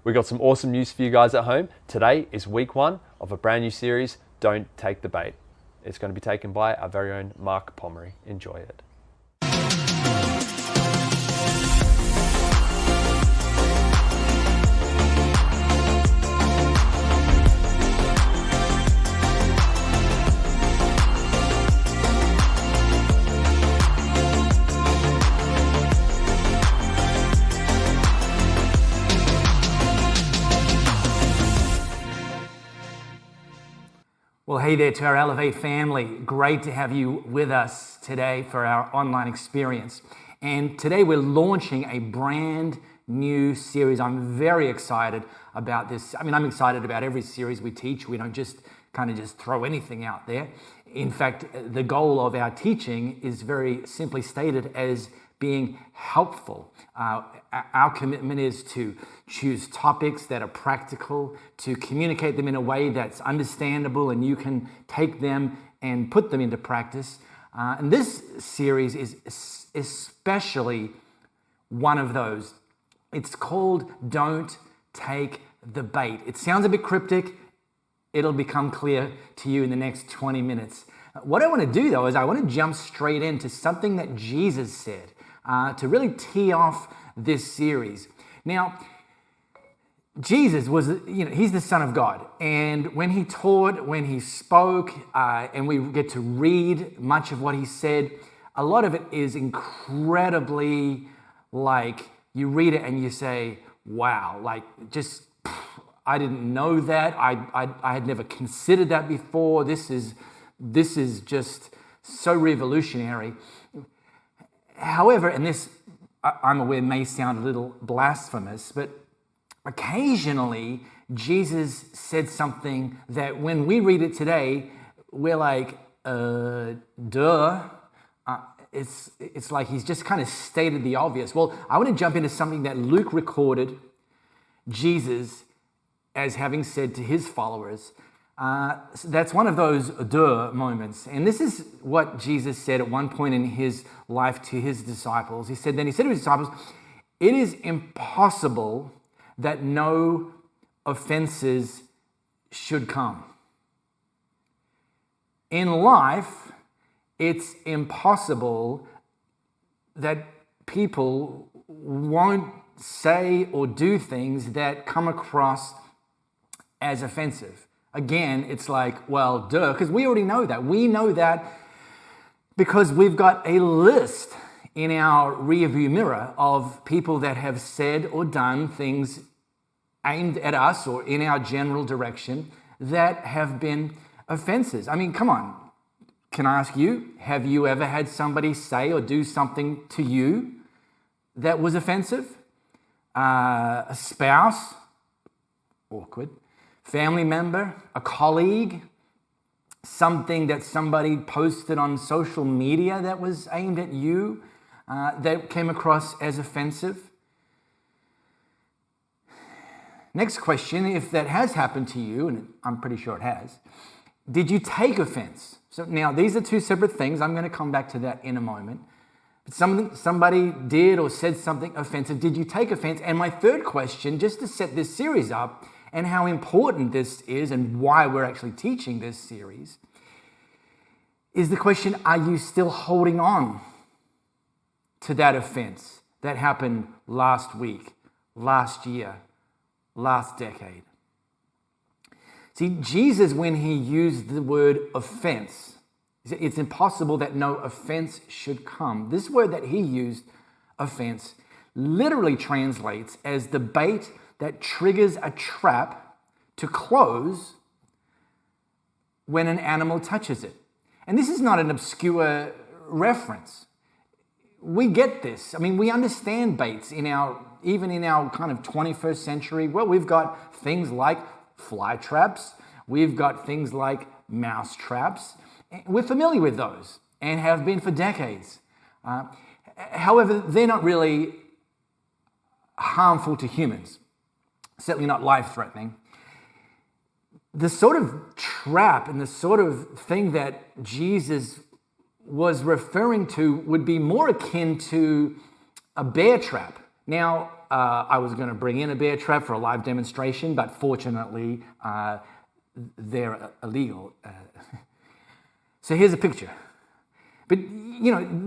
We got some awesome news for you guys at home. Today is week 1 of a brand new series, Don't Take the Bait. It's going to be taken by our very own Mark Pomery. Enjoy it. Well, hey there to our Elevate family. Great to have you with us today for our online experience. And today we're launching a brand new series. I'm very excited about this. I mean, I'm excited about every series we teach. We don't just throw anything out there. In fact, the goal of our teaching is very simply stated as being helpful. Our commitment is to choose topics that are practical, to communicate them in a way that's understandable and you can take them and put them into practice. And this series is especially one of those. It's called Don't Take the Bait. It sounds a bit cryptic. It'll become clear to you in the next 20 minutes. What I want to do though is I want to jump straight into something that Jesus said to really tee off this series. Now, Jesus was, he's the Son of God. And when he taught, when he spoke, and we get to read much of what he said, a lot of it is incredibly like, you read it and you say, wow, like just, I didn't know that. I had never considered that before. This is just so revolutionary. However, and this, I'm aware, may sound a little blasphemous, but occasionally Jesus said something that when we read it today, we're like, duh. It's like he's just kind of stated the obvious. Well, I want to jump into something that Luke recorded Jesus as having said to his followers. That's one of those duh moments. And this is what Jesus said at one point in his life to his disciples. He said to his disciples, "It is impossible that no offenses should come." In life, it's impossible that people won't say or do things that come across as offensive. Again, it's like, well, duh, because we already know that. We know that because we've got a list in our rearview mirror of people that have said or done things aimed at us or in our general direction that have been offenses. I mean, come on. Can I ask you, have you ever had somebody say or do something to you that was offensive? A spouse? Awkward. Family member, a colleague, something that somebody posted on social media that was aimed at you, that came across as offensive. Next question, if that has happened to you, and I'm pretty sure it has, did you take offense? So now these are two separate things. I'm going to come back to that in a moment. But somebody did or said something offensive. Did you take offense? And my third question, just to set this series up, and how important this is and why we're actually teaching this series, is the question, are you still holding on to that offense that happened last week, last year, last decade? See, Jesus, when he used the word offense, it's impossible that no offense should come. This word that he used, offense, literally translates as the bait that triggers a trap to close when an animal touches it. And this is not an obscure reference. We get this. I mean, we understand baits even in our kind of 21st century. Well, we've got things like fly traps. We've got things like mouse traps. We're familiar with those and have been for decades. However, they're not really harmful to humans. Certainly not life-threatening. The sort of trap and the sort of thing that Jesus was referring to would be more akin to a bear trap. Now, I was going to bring in a bear trap for a live demonstration, but fortunately, they're illegal. So here's a picture. But,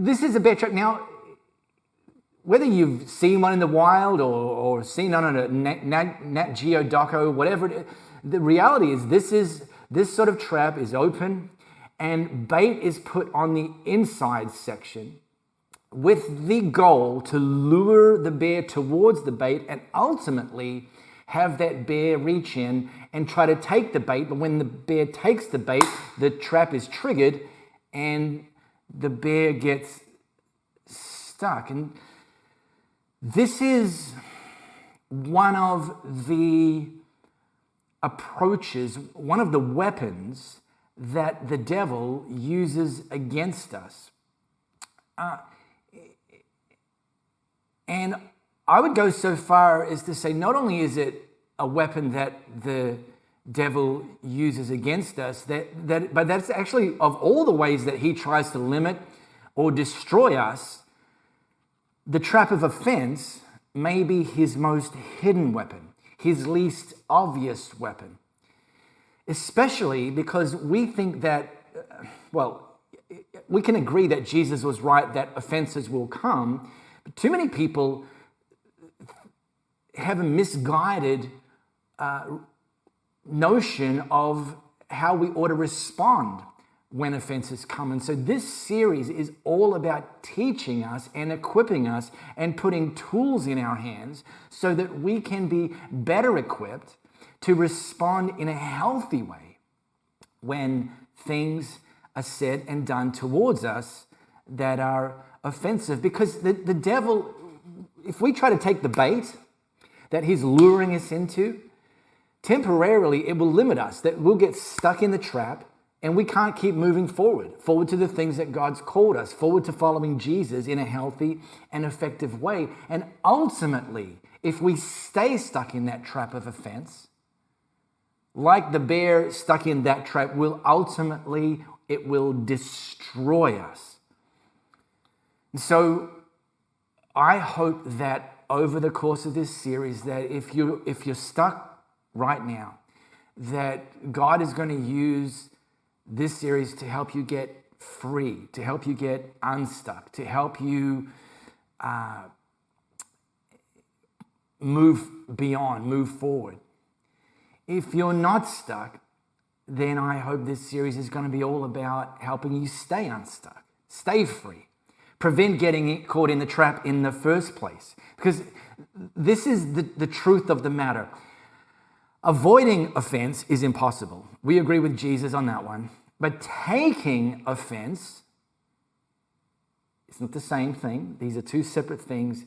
this is a bear trap. Now, whether you've seen one in the wild or seen one on a Nat Geo doco, whatever it is, the reality is this sort of trap is open and bait is put on the inside section with the goal to lure the bear towards the bait and ultimately have that bear reach in and try to take the bait. But when the bear takes the bait, the trap is triggered and the bear gets stuck. And this is one of the approaches, one of the weapons that the devil uses against us. And I would go so far as to say not only is it a weapon that the devil uses against us, but that's actually, of all the ways that he tries to limit or destroy us, the trap of offense may be his most hidden weapon, his least obvious weapon. Especially because we think that, we can agree that Jesus was right, that offenses will come, but too many people have a misguided notion of how we ought to respond when offenses come. And so this series is all about teaching us and equipping us and putting tools in our hands so that we can be better equipped to respond in a healthy way when things are said and done towards us that are offensive. Because the devil, if we try to take the bait that he's luring us into, temporarily it will limit us, that we'll get stuck in the trap and we can't keep moving forward to the things that God's called us, forward to following Jesus in a healthy and effective way. And ultimately, if we stay stuck in that trap of offense, like the bear stuck in that trap, it will destroy us. And so I hope that over the course of this series, that if you're stuck right now, that God is going to use this series to help you get free, to help you get unstuck, to help you move beyond, move forward. If you're not stuck, then I hope this series is going to be all about helping you stay unstuck, stay free, prevent getting caught in the trap in the first place. Because this is the truth of the matter. Avoiding offense is impossible. We agree with Jesus on that one. But taking offense, it's not the same thing. These are two separate things.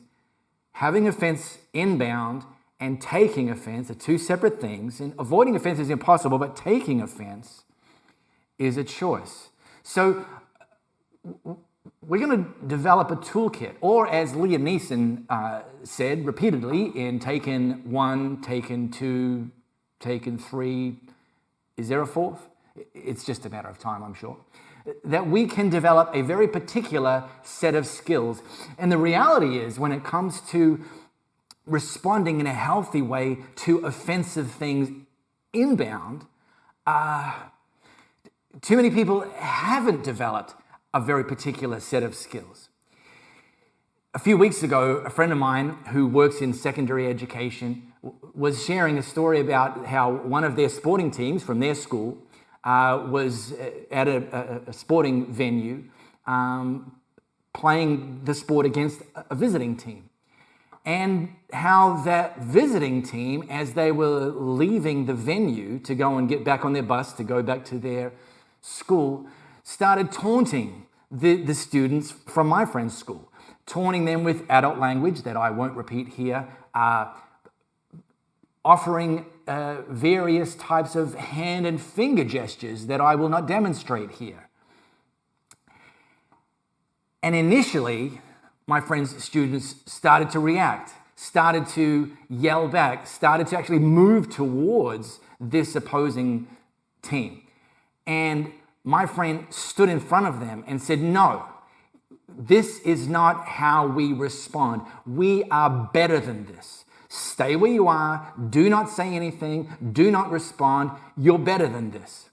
Having offense inbound and taking offense are two separate things. And avoiding offense is impossible, but taking offense is a choice. So we're going to develop a toolkit, or as Liam Neeson said repeatedly in Taken 1, Taken 2, Taken 3, is there a fourth? It's just a matter of time, I'm sure. That we can develop a very particular set of skills. And the reality is, when it comes to responding in a healthy way to offensive things inbound, too many people haven't developed a very particular set of skills. A few weeks ago, a friend of mine who works in secondary education was sharing a story about how one of their sporting teams from their school was at a sporting venue playing the sport against a visiting team. And how that visiting team, as they were leaving the venue to go and get back on their bus to go back to their school, started taunting the students from my friend's school, taunting them with adult language that I won't repeat here, offering various types of hand and finger gestures that I will not demonstrate here. And initially, my friend's students started to react, started to yell back, started to actually move towards this opposing team. And my friend stood in front of them and said, no, This is not how we respond. We are better than this. Stay where you are. Do not say anything. Do not respond. You're better than this.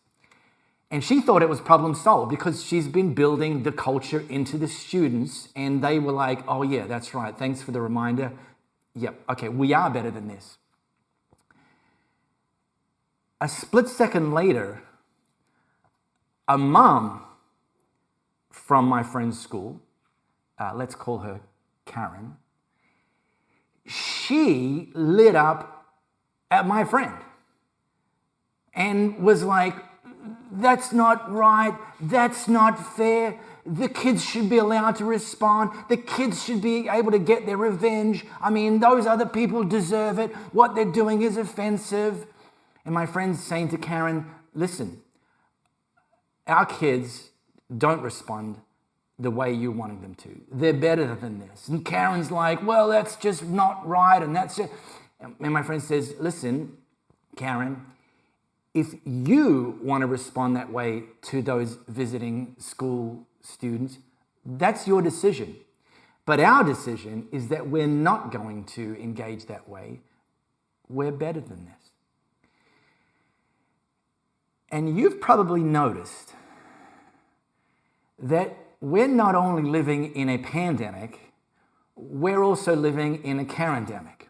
And she thought it was problem solved because she's been building the culture into the students, and they were like, oh yeah, that's right. Thanks for the reminder. Yep, okay, we are better than this. A split second later, a mom from my friend's school, let's call her Karen, she lit up at my friend and was like, that's not right, that's not fair, the kids should be allowed to respond, the kids should be able to get their revenge, I mean, those other people deserve it, what they're doing is offensive. And my friend's saying to Karen, listen, our kids don't respond the way you wanted them to. They're better than this. And Karen's like, well, that's just not right, and that's it. And my friend says, listen, Karen, if you want to respond that way to those visiting school students, that's your decision. But our decision is that we're not going to engage that way. We're better than this. And you've probably noticed that we're not only living in a pandemic, we're also living in a Karendemic.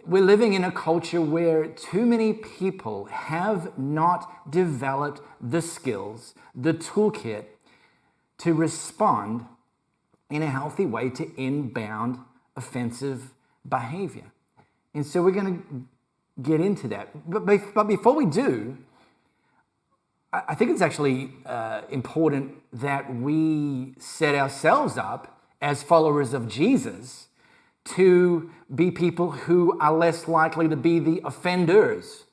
We're living in a culture where too many people have not developed the skills, the toolkit to respond in a healthy way to inbound offensive behavior. And so we're going to get into that. But before we do, I think it's actually important that we set ourselves up as followers of Jesus to be people who are less likely to be the offenders,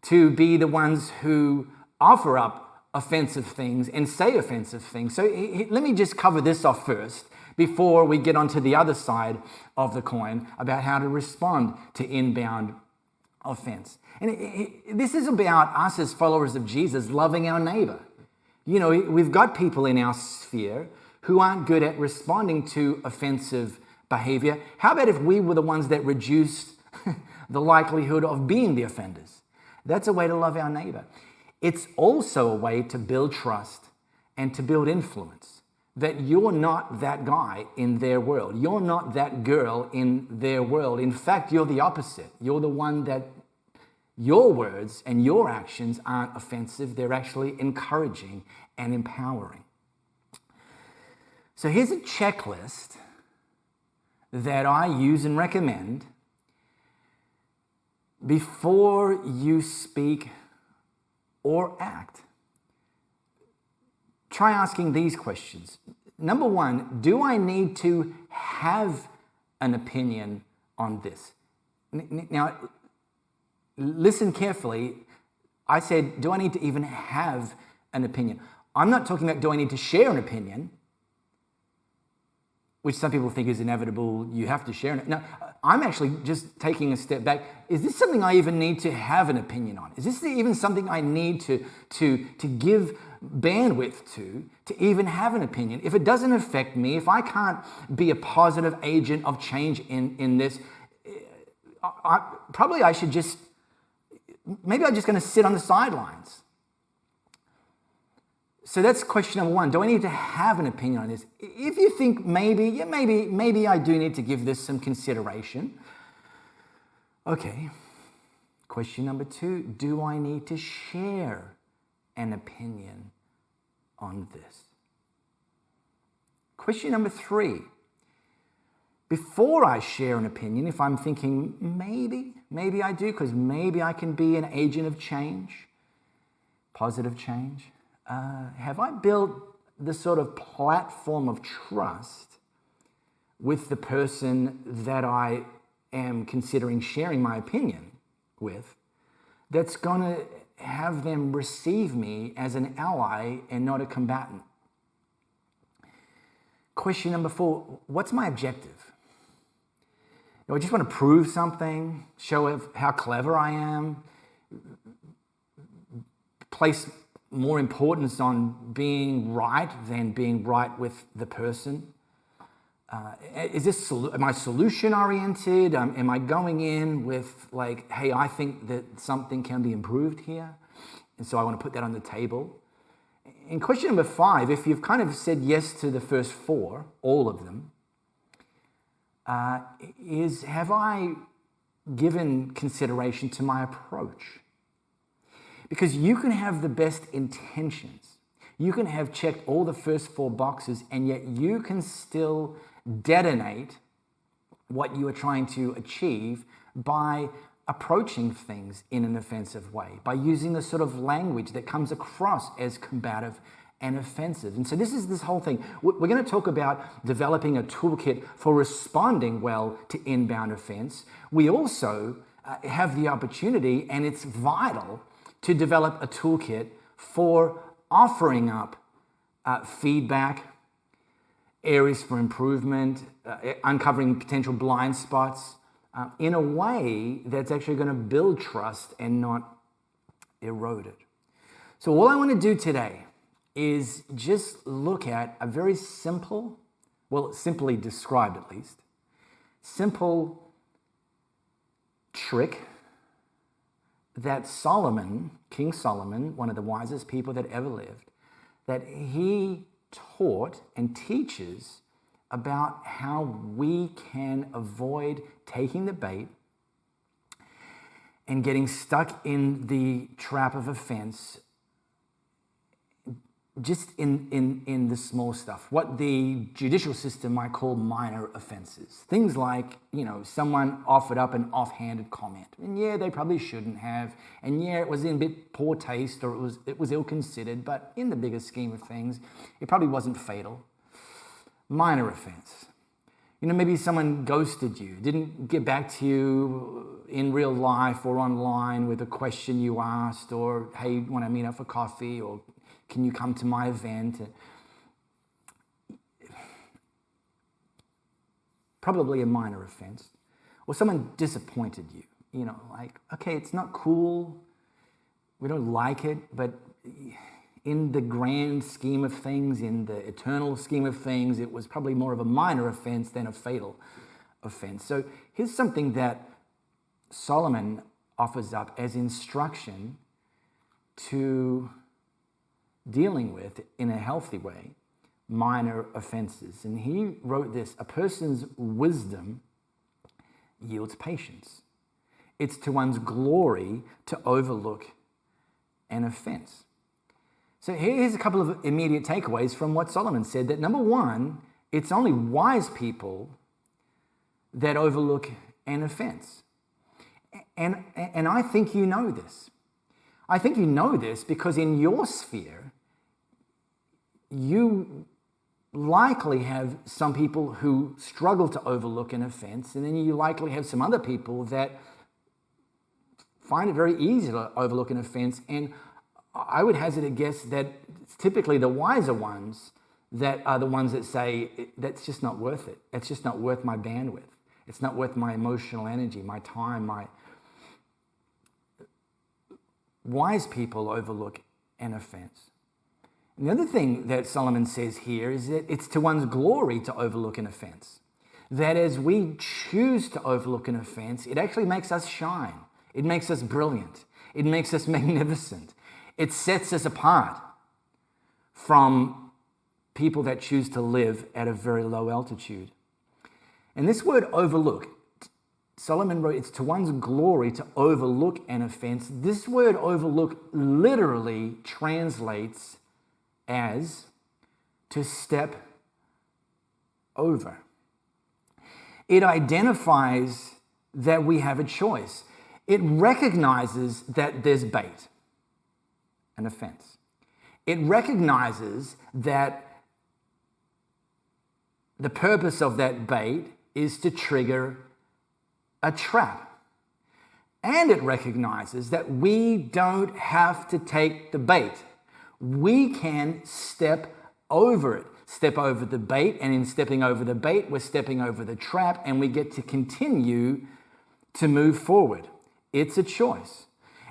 to be the ones who offer up offensive things and say offensive things. So let me just cover this off first before we get onto the other side of the coin about how to respond to inbound offense. And this is about us as followers of Jesus loving our neighbor. You know, we've got people in our sphere who aren't good at responding to offensive behavior. How about if we were the ones that reduced the likelihood of being the offenders? That's a way to love our neighbor. It's also a way to build trust and to build influence. That you're not that guy in their world. You're not that girl in their world. In fact, you're the opposite. You're the one that your words and your actions aren't offensive. They're actually encouraging and empowering. So here's a checklist that I use and recommend before you speak or act. Try asking these questions. Number one, do I need to have an opinion on this? Now, listen carefully. I said, do I need to even have an opinion? I'm not talking about do I need to share an opinion, which some people think is inevitable, you have to share it. No, I'm actually just taking a step back. Is this something I even need to have an opinion on? Is this even something I need to give bandwidth to even have an opinion? If it doesn't affect me, if I can't be a positive agent of change in this, I should just, maybe I'm just going to sit on the sidelines. So that's question number one. Do I need to have an opinion on this? If you think maybe I do need to give this some consideration. Okay. Question number two, do I need to share an opinion on this? Question number three, before I share an opinion, if I'm thinking maybe I do, because maybe I can be an agent of change, positive change, have I built the sort of platform of trust with the person that I am considering sharing my opinion with that's going to have them receive me as an ally and not a combatant? Question number four, what's my objective? Do I just want to prove something, show how clever I am, place more importance on being right than being right with the person? Am I solution oriented? Am I going in with like, hey, I think that something can be improved here, and so I want to put that on the table? And question number 5, if you've kind of said yes to the first 4, all of them, is have I given consideration to my approach? Because you can have the best intentions. You can have checked all the first 4 boxes, and yet you can still detonate what you are trying to achieve by approaching things in an offensive way, by using the sort of language that comes across as combative and offensive. And so this is this whole thing. We're going to talk about developing a toolkit for responding well to inbound offense. We also have the opportunity, and it's vital, to develop a toolkit for offering up feedback, areas for improvement, uncovering potential blind spots in a way that's actually going to build trust and not erode it. So all I want to do today is just look at a very simple, well, simply described at least, simple trick that Solomon, King Solomon, one of the wisest people that ever lived, that he taught and teaches about how we can avoid taking the bait and getting stuck in the trap of offense just in the small stuff, what the judicial system might call minor offenses. Things like, someone offered up an offhanded comment, and yeah, they probably shouldn't have, and yeah, it was in a bit poor taste, or it was ill-considered, but in the bigger scheme of things, it probably wasn't fatal. Minor offense. Maybe someone ghosted you, didn't get back to you in real life or online with a question you asked, or, hey, want to meet up for coffee, or can you come to my event? Probably a minor offense. Or someone disappointed you, like, okay, it's not cool, we don't like it, but in the grand scheme of things, in the eternal scheme of things, it was probably more of a minor offense than a fatal offense. So here's something that Solomon offers up as instruction to dealing with, in a healthy way, minor offenses. And he wrote this: a person's wisdom yields patience. It's to one's glory to overlook an offense. So here's a couple of immediate takeaways from what Solomon said. That number 1, it's only wise people that overlook an offense. And I think you know this. I think you know this because in your sphere, you likely have some people who struggle to overlook an offense, and then you likely have some other people that find it very easy to overlook an offense. And I would hazard a guess that it's typically the wiser ones that are the ones that say, that's just not worth it. It's just not worth my bandwidth. It's not worth my emotional energy, my time, Wise people overlook an offense. And the other thing that Solomon says here is that it's to one's glory to overlook an offense. That as we choose to overlook an offense, it actually makes us shine. It makes us brilliant. It makes us magnificent. It sets us apart from people that choose to live at a very low altitude. And this word overlook, Solomon wrote, it's to one's glory to overlook an offense. This word overlook literally translates as to step over. It identifies that we have a choice. It recognizes that there's bait, an offense. It recognizes that the purpose of that bait is to trigger a trap. And it recognizes that we don't have to take the bait. We can step over it. Step over the bait, and in stepping over the bait, we're stepping over the trap, and we get to continue to move forward. It's a choice.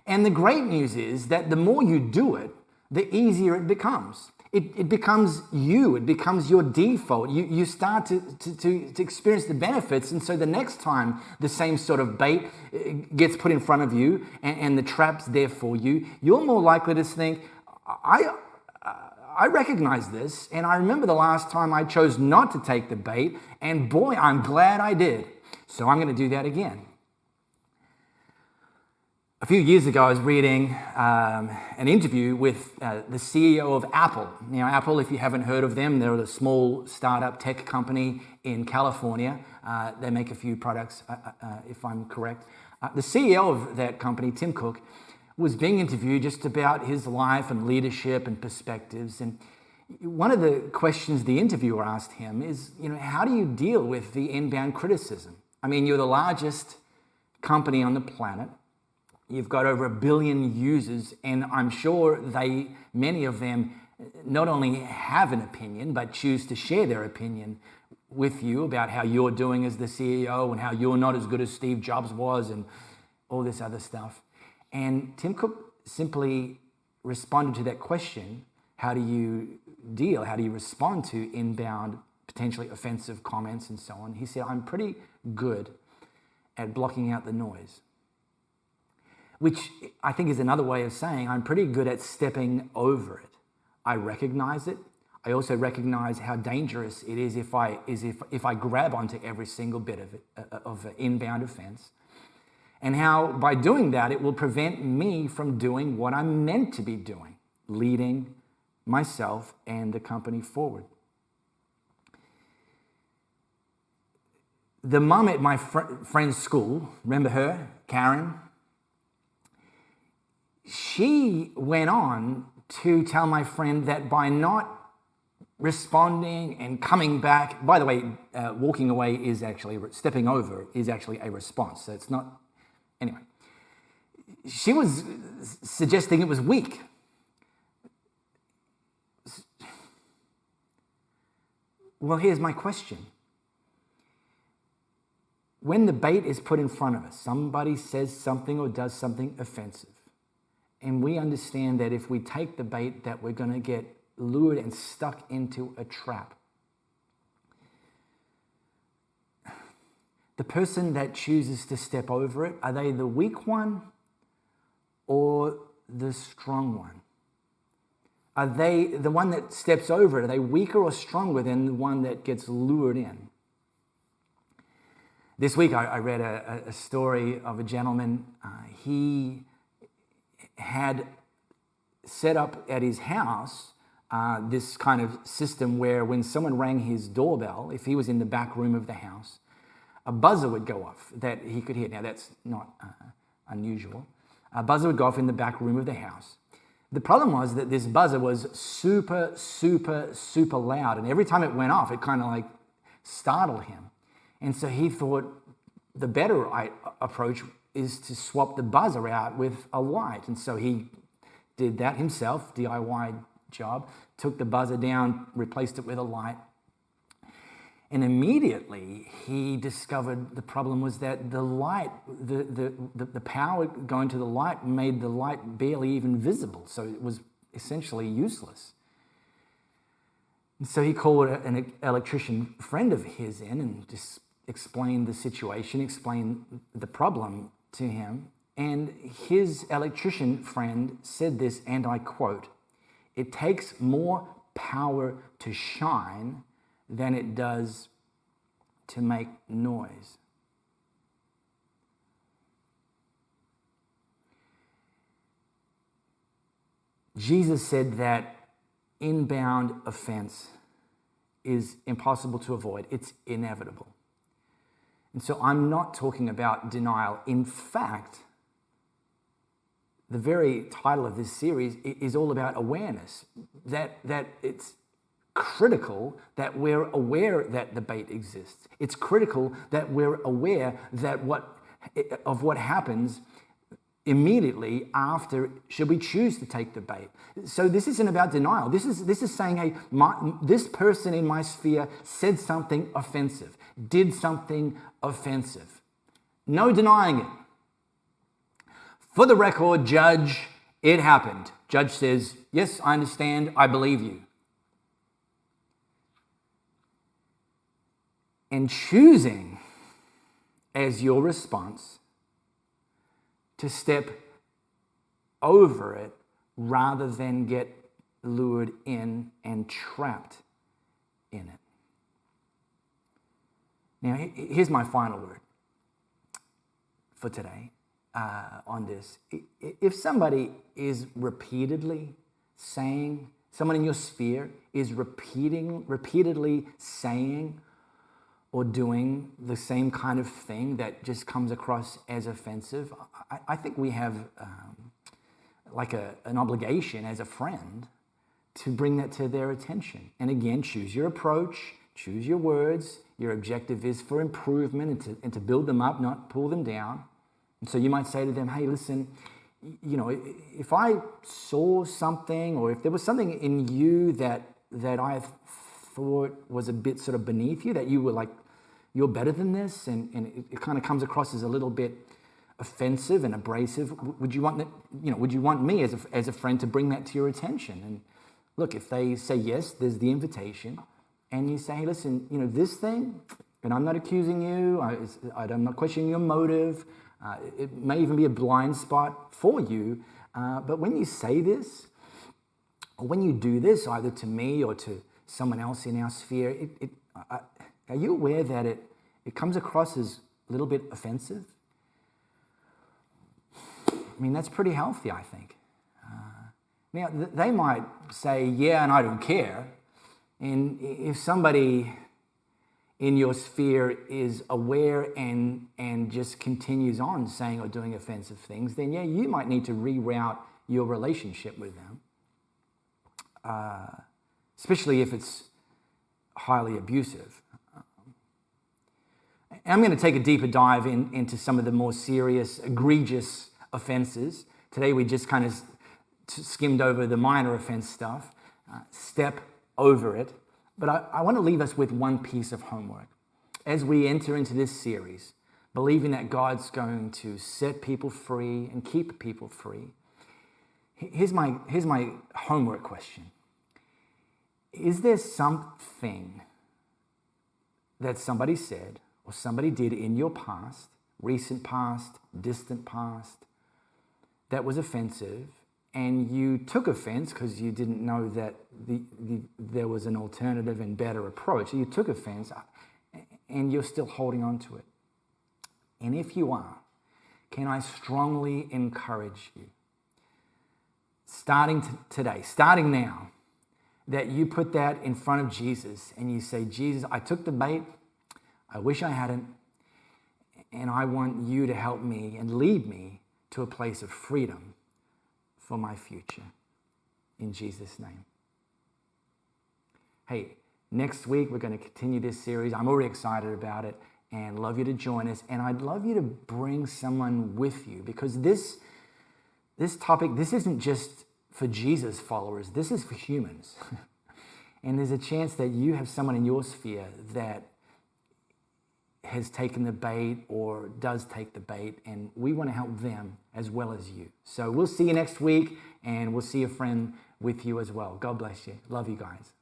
And the great news is that the more you do it, the easier it becomes. It becomes you. It becomes your default. You start to experience the benefits. And so the next time the same sort of bait gets put in front of you and the trap's there for you, you're more likely to think, I recognize this, and I remember the last time I chose not to take the bait, and boy, I'm glad I did. So I'm going to do that again. A few years ago, I was reading an interview with the CEO of Apple. Now, Apple, if you haven't heard of them, they're a small startup tech company in California. They make a few products, if I'm correct. The CEO of that company, Tim Cook, was being interviewed just about his life and leadership and perspectives. And one of the questions the interviewer asked him is, how do you deal with the inbound criticism? I mean, you're the largest company on the planet. You've got over 1 billion users, and I'm sure many of them not only have an opinion, but choose to share their opinion with you about how you're doing as the CEO and how you're not as good as Steve Jobs was and all this other stuff. And Tim Cook simply responded to that question, how do you respond to inbound, potentially offensive comments and so on? He said, I'm pretty good at blocking out the noise. Which I think is another way of saying I'm pretty good at stepping over it. I recognize it. I also recognize how dangerous it is if I grab onto every single bit of it, of an inbound offense, and how by doing that it will prevent me from doing what I'm meant to be doing, leading myself and the company forward. The mum at my friend's school, remember her, Karen? She went on to tell my friend that by not responding and coming back, by the way, walking away is actually, stepping over is actually a response. So it's not, anyway. She was suggesting it was weak. Well, here's my question. When the bait is put in front of us, somebody says something or does something offensive, and we understand that if we take the bait that we're going to get lured and stuck into a trap. The person that chooses to step over it, are they the weak one or the strong one? Are they the one that steps over it? Are they weaker or stronger than the one that gets lured in? This week I read a story of a gentleman. He had set up at his house this kind of system where when someone rang his doorbell, if he was in the back room of the house, a buzzer would go off that he could hear. Now that's not unusual. A buzzer would go off in the back room of the house. The problem was that this buzzer was super, super, super loud, and every time it went off, it kind of like startled him. And so he thought the better approach is to swap the buzzer out with a light. And so he did that himself, DIY job, took the buzzer down, replaced it with a light. And immediately he discovered the problem was that the light, the power going to the light made the light barely even visible. So it was essentially useless. And so he called an electrician friend of his in and just explained the situation, explained the problem to him. And his electrician friend said this, and I quote, "It takes more power to shine than it does to make noise." Jesus said that inbound offense is impossible to avoid. It's inevitable. And so I'm not talking about denial. In fact, the very title of this series is all about awareness, that it's critical that we're aware that the bait exists. It's critical that we're aware that of what happens immediately after, should we choose to take the bait. So this isn't about denial. This is saying, hey, this person in my sphere said something offensive, did something offensive. No denying it. For the record, Judge, it happened. Judge says, yes, I understand, I believe you. And choosing as your response to step over it rather than get lured in and trapped in it. Now, here's my final word for today on this. If somebody is repeatedly saying, someone in your sphere is repeatedly saying or doing the same kind of thing that just comes across as offensive, I think we have an obligation as a friend to bring that to their attention. And again, choose your approach, choose your words. Your objective is for improvement and to build them up, not pull them down. And so you might say to them, hey, listen, if I saw something or if there was something in you that I thought was a bit sort of beneath you, that you were like, you're better than this, and it kind of comes across as a little bit offensive and abrasive, would you want that, would you want me as a friend to bring that to your attention? And look, if they say yes, there's the invitation, and you say, hey, listen, this thing, and I'm not accusing you, I'm not questioning your motive, it may even be a blind spot for you, but when you say this, or when you do this, either to me or to someone else in our sphere, are you aware that it comes across as a little bit offensive? I mean, that's pretty healthy, I think. Now, they might say, yeah, and I don't care. And if somebody in your sphere is aware and just continues on saying or doing offensive things, then yeah, you might need to reroute your relationship with them, especially if it's highly abusive. I'm going to take a deeper dive into some of the more serious, egregious offenses. Today we just kind of skimmed over the minor offense stuff. Step over it. But I want to leave us with one piece of homework. As we enter into this series, believing that God's going to set people free and keep people free, here's my homework question. Is there something that somebody said or somebody did in your past, recent past, distant past, that was offensive, and you took offense because you didn't know that there was an alternative and better approach? You took offense, and you're still holding on to it. And if you are, can I strongly encourage you, starting today, starting now, that you put that in front of Jesus and you say, Jesus, I took the bait, I wish I hadn't, and I want you to help me and lead me to a place of freedom for my future. In Jesus' name. Hey, next week we're going to continue this series. I'm already excited about it and love you to join us. And I'd love you to bring someone with you, because this topic, this isn't just for Jesus followers. This is for humans. And there's a chance that you have someone in your sphere that has taken the bait or does take the bait, and we want to help them as well as you. So we'll see you next week, and we'll see a friend with you as well. God bless you. Love you guys.